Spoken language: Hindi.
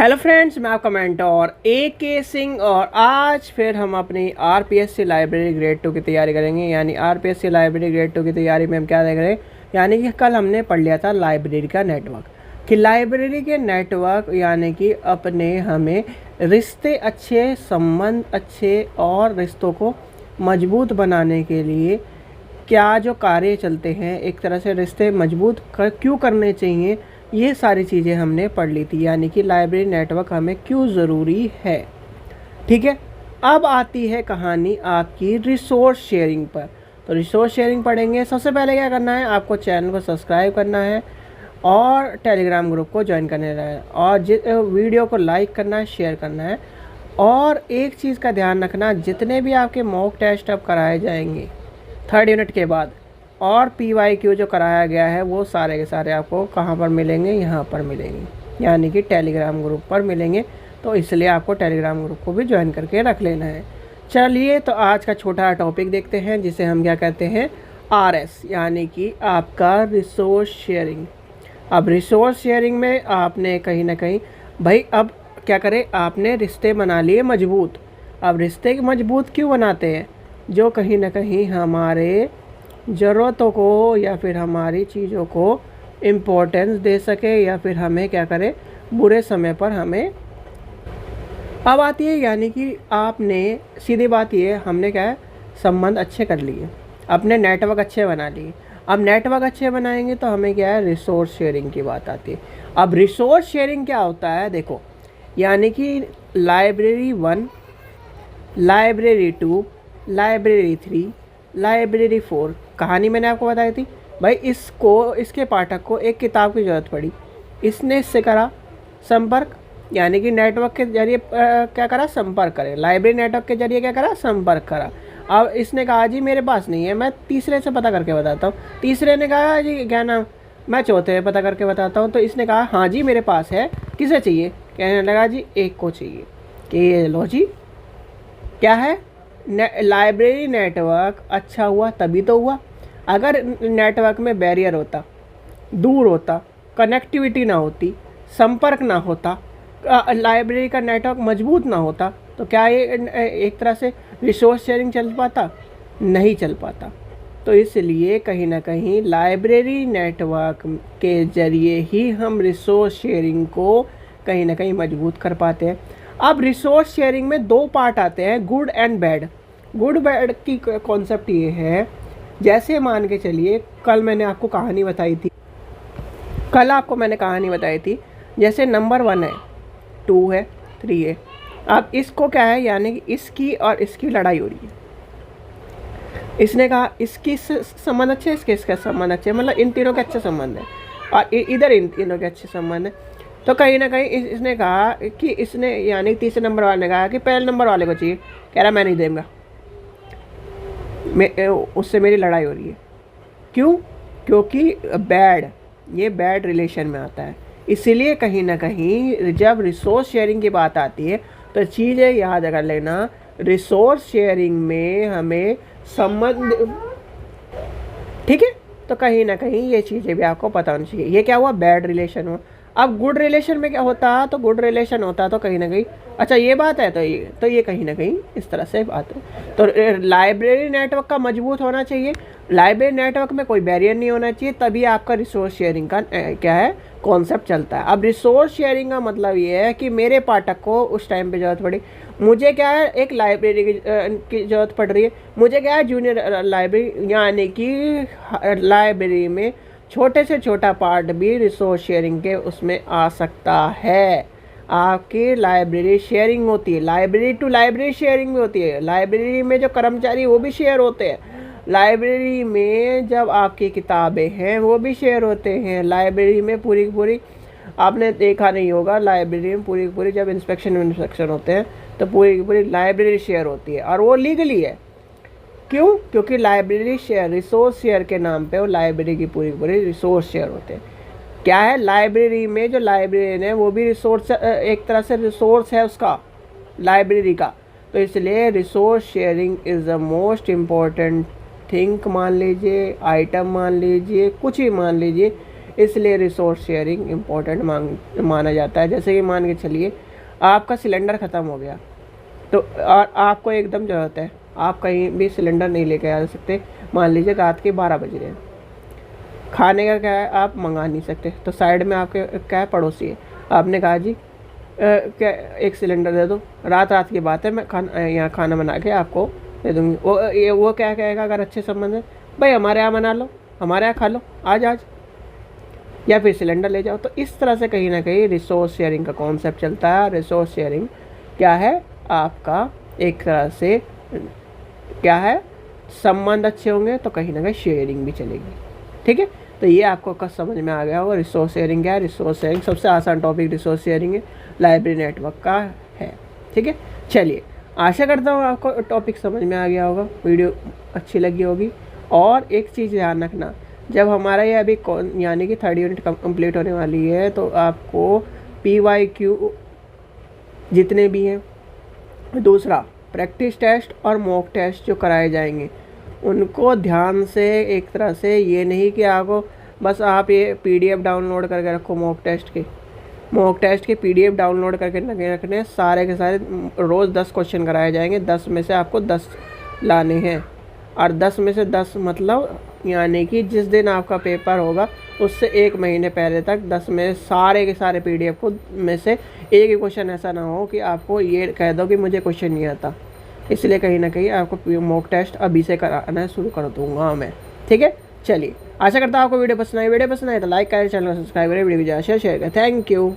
हेलो फ्रेंड्स, मैं आपका मेंटोर AK सिंह और आज फिर हम अपनी RPSC लाइब्रेरी ग्रेड 2 की तैयारी करेंगे। यानी RPSC लाइब्रेरी ग्रेड 2 की तैयारी में हम क्या देख रहे हैं, यानी कि कल हमने पढ़ लिया था लाइब्रेरी का नेटवर्क कि लाइब्रेरी के नेटवर्क यानी कि अपने हमें रिश्ते अच्छे, संबंध अच्छे और रिश्तों को मजबूत बनाने के लिए क्या जो कार्य चलते हैं, एक तरह से रिश्ते मजबूत क्यों करने चाहिए, ये सारी चीज़ें हमने पढ़ ली थी। यानी कि लाइब्रेरी नेटवर्क हमें क्यों ज़रूरी है। ठीक है, अब आती है कहानी आपकी रिसोर्स शेयरिंग पर। तो रिसोर्स शेयरिंग पढ़ेंगे। सबसे पहले क्या करना है, आपको चैनल को सब्सक्राइब करना है और टेलीग्राम ग्रुप को ज्वाइन करना है और वीडियो को लाइक करना है, शेयर करना है। और एक चीज़ का ध्यान रखना, जितने भी आपके मॉक टेस्ट अब कराए जाएंगे 3rd यूनिट के बाद और PYQ जो कराया गया है वो सारे के सारे आपको कहाँ पर मिलेंगे, यहाँ पर मिलेंगे, यानी कि टेलीग्राम ग्रुप पर मिलेंगे। तो इसलिए आपको टेलीग्राम ग्रुप को भी ज्वाइन करके रख लेना है। चलिए, तो आज का छोटा टॉपिक देखते हैं जिसे हम क्या कहते हैं, RS, यानी कि आपका रिसोर्स शेयरिंग। अब रिसोर्स शेयरिंग में आपने कहीं ना कहीं भाई अब क्या करें, आपने रिश्ते बना लिए मजबूत। अब रिश्ते मजबूत क्यों बनाते हैं, जो कहीं ना कहीं हमारे ज़रूरतों को या फिर हमारी चीज़ों को इम्पोर्टेंस दे सके या फिर हमें क्या करे, बुरे समय पर हमें। अब आती है यानी कि आपने सीधी बात ये, हमने क्या है, संबंध अच्छे कर लिए, अपने नेटवर्क अच्छे बना लिए। अब नेटवर्क अच्छे बनाएंगे तो हमें क्या है, रिसोर्स शेयरिंग की बात आती है। अब रिसोर्स शेयरिंग क्या होता है, देखो, यानी कि लाइब्रेरी 1, लाइब्रेरी 2, लाइब्रेरी 3, लाइब्रेरी 4। कहानी मैंने आपको बताई थी भाई, इसके पाठक को एक किताब की ज़रूरत पड़ी, इसने इससे करा संपर्क, यानी कि नेटवर्क के जरिए क्या करा, संपर्क करे। लाइब्रेरी नेटवर्क के जरिए क्या करा, संपर्क करा। अब इसने कहा जी मेरे पास नहीं है, मैं तीसरे से पता करके बताता हूँ। तीसरे ने कहा जी क्या नाम, मैं चौथे पता करके बताता हूँ। तो इसने कहा हाँ जी मेरे पास है, किसे चाहिए, कहने लगा जी एक को चाहिए। कि लो जी, क्या है, लाइब्रेरी नेटवर्क अच्छा हुआ तभी तो हुआ। अगर नेटवर्क में बैरियर होता, दूर होता, कनेक्टिविटी ना होती, संपर्क ना होता, लाइब्रेरी का नेटवर्क मजबूत ना होता, तो क्या ये एक तरह से रिसोर्स शेयरिंग चल पाता, नहीं चल पाता। तो इसलिए कहीं ना कहीं लाइब्रेरी नेटवर्क के ज़रिए ही हम रिसोर्स शेयरिंग को कहीं ना कहीं मजबूत कर पाते हैं। अब रिसोर्स शेयरिंग में 2 पार्ट आते हैं, good and bad. Good bad की कॉन्सेप्ट ये है, जैसे मान के चलिए कल मैंने आपको कहानी बताई थी, जैसे नंबर 1 है, 2 है, 3 है। अब इसको क्या है, यानी कि इसकी और इसकी लड़ाई हो रही है। इसने कहा इसकी संबंध अच्छे, इसके संबंध अच्छे, मतलब इन तीनों के अच्छे संबंध है और इधर इन तीनों के अच्छे संबंध है। तो कहीं ना कहीं इसने कहा कि इसने, यानी तीसरे नंबर वाले ने कहा कि पहले नंबर वाले को चाहिए, कह रहा मैं नहीं दूंगा, उससे मेरी लड़ाई हो रही है। क्यों, क्योंकि ये बैड रिलेशन में आता है। इसीलिए कहीं ना कहीं जब रिसोर्स शेयरिंग की बात आती है तो चीज़ें याद कर लेना, रिसोर्स शेयरिंग में हमें संबंध, ठीक है। तो कहीं ना कहीं ये चीज़ें भी आपको पता होनी चाहिए। ये क्या हुआ, बैड रिलेशन हुआ। अब गुड रिलेशन में क्या होता, तो गुड रिलेशन होता तो कहीं ना कहीं, अच्छा ये बात है, तो ये कहीं ना कहीं इस तरह से बात है। तो लाइब्रेरी नेटवर्क का मजबूत होना चाहिए, लाइब्रेरी नेटवर्क में कोई बैरियर नहीं होना चाहिए, तभी आपका रिसोर्स शेयरिंग का क्या है, कॉन्सेप्ट चलता है। अब रिसोर्स शेयरिंग का मतलब ये है कि मेरे पाठक को उस टाइम पे ज़रूरत पड़ी, मुझे क्या है, एक लाइब्रेरी की ज़रूरत पड़ रही है, मुझे क्या है, जूनियर लाइब्रेरी, यानी कि लाइब्रेरी में छोटे से छोटा पार्ट भी रिसोर्स शेयरिंग के उसमें आ सकता है। आपकी लाइब्रेरी शेयरिंग होती है, लाइब्रेरी टू लाइब्रेरी शेयरिंग भी होती है। लाइब्रेरी में जो कर्मचारी वो भी शेयर होते हैं, लाइब्रेरी में जब आपकी किताबें हैं वो भी शेयर होते हैं। लाइब्रेरी में पूरी पूरी, आपने देखा नहीं होगा, लाइब्रेरी में पूरी पूरी जब इंस्पेक्शन होते हैं तो पूरी पूरी लाइब्रेरी शेयर होती है और वो लीगली है। क्यों, क्योंकि लाइब्रेरी शेयर, रिसोर्स शेयर के नाम पे वो लाइब्रेरी की पूरी पूरी रिसोर्स शेयर होते हैं। क्या है, लाइब्रेरी में जो लाइब्रेरियन है वो भी रिसोर्स, एक तरह से रिसोर्स है उसका, लाइब्रेरी का। तो इसलिए resource sharing is the most important thing, मान लीजिए, आइटम मान लीजिए, कुछ ही मान लीजिए, इसलिए रिसोर्स शेयरिंग इम्पोर्टेंट माना जाता है। जैसे कि मान के चलिए आपका सिलेंडर ख़त्म हो गया तो और आपको एकदम ज़रूरत है, आप कहीं भी सिलेंडर नहीं लेके आ सकते, मान लीजिए रात के 12 बज रहे हैं, खाने का क्या है आप मंगा नहीं सकते, तो साइड में आपके क्या है पड़ोसी है, आपने कहा जी क्या एक सिलेंडर दे दो, रात रात की बात है, मैं यहाँ खाना बना के आपको दे दूँगी। वो क्या कहेगा अगर अच्छे संबंध है, भाई हमारे यहाँ बना लो, हमारे यहाँ खा लो, आज या फिर सिलेंडर ले जाओ। तो इस तरह से कहीं ना कहीं रिसोर्स शेयरिंग का कॉन्सेप्ट चलता है। रिसोर्स शेयरिंग क्या है, आपका एक तरह से क्या है, संबंध अच्छे होंगे तो कहीं ना कहीं शेयरिंग भी चलेगी। ठीक है, तो ये आपको कब समझ में आ गया होगा रिसोर्स शेयरिंग क्या है। रिसोर्स शेयरिंग सबसे आसान टॉपिक रिसोर्स शेयरिंग है, लाइब्रेरी नेटवर्क का है। ठीक है, चलिए आशा करता हूँ आपको टॉपिक समझ में आ गया होगा, वीडियो अच्छी लगी होगी। और एक चीज़ ध्यान रखना, जब हमारा ये अभी यानी कि 3rd यूनिट कंप्लीट होने वाली है तो आपको PYQ जितने भी हैं, दूसरा प्रैक्टिस टेस्ट और मॉक टेस्ट जो कराए जाएंगे उनको ध्यान से, एक तरह से ये नहीं कि आपको बस आप ये PDF डाउनलोड करके रखो, मॉक टेस्ट के PDF डाउनलोड करके रखने, सारे के सारे रोज़ 10 क्वेश्चन कराए जाएंगे, 10 में से आपको 10 लाने हैं। और 10 में से 10 मतलब यानी कि जिस दिन आपका पेपर होगा उससे 1 महीने पहले तक 10 में सारे के सारे PDF को में से एक ही क्वेश्चन ऐसा ना हो कि आपको ये कह दो कि मुझे क्वेश्चन नहीं आता। इसलिए कहीं ना कहीं आपको मॉक टेस्ट अभी से कराना शुरू कर दूंगा मैं। ठीक है, चलिए आशा करता हूँ आपको वीडियो पसंद आई तो लाइक करें, चैनल को सब्सक्राइब करें, वीडियो को शेयर करें। Thank you.